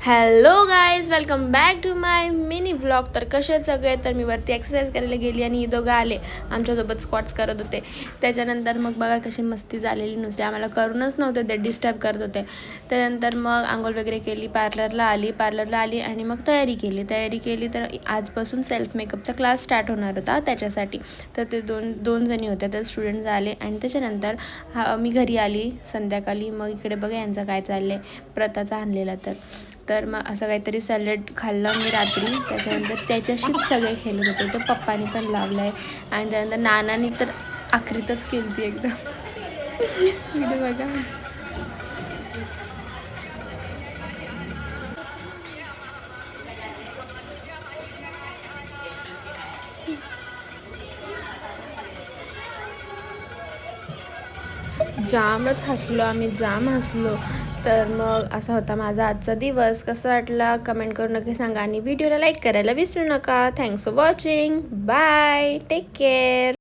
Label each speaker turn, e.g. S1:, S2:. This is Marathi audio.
S1: Hello guys, welcome back to my mini vlog. तर कसे आहेत सगळे? तर मी वरती एक्सरसाइज करायला गेली आणि ही दोघं आले आमच्यासोबत स्क्वॉट्स करत होते. त्याच्यानंतर मग बघा कशी मस्ती झालेली, नुसते आम्हाला करूनच नव्हते ते, डिस्टर्ब करत होते. त्यानंतर मग आंघोळ वगैरे केली, पार्लरला आली आणि मग तयारी केली तर आजपासून सेल्फ मेकअपचा क्लास स्टार्ट होणार होता त्याच्यासाठी. तर ते दोन जणी होत्या, तर स्टुडंट्स आले आणि त्याच्यानंतर मी घरी आली संध्याकाळी. मग इकडे बघा यांचं काय चाललं आहे, प्रथाचा आणलेला. तर मग असं काहीतरी सॅलड खाल्लं मी रात्री. त्याच्यानंतर त्याच्याशीच सगळे खेळत होते. तर पप्पानी पण लावलं आहे आणि त्यानंतर नानानी तर आखरीतच केली ती एकदम. इकडे बघा. जामच हसलो आम्ही, जाम हसलो. तर मग असा होता माझा आजचा दिवस. कसं वाटला कमेंट करून नक्की सांगा आणि व्हिडिओला लाईक करायला विसरू नका. Thanks for watching. Bye, take care.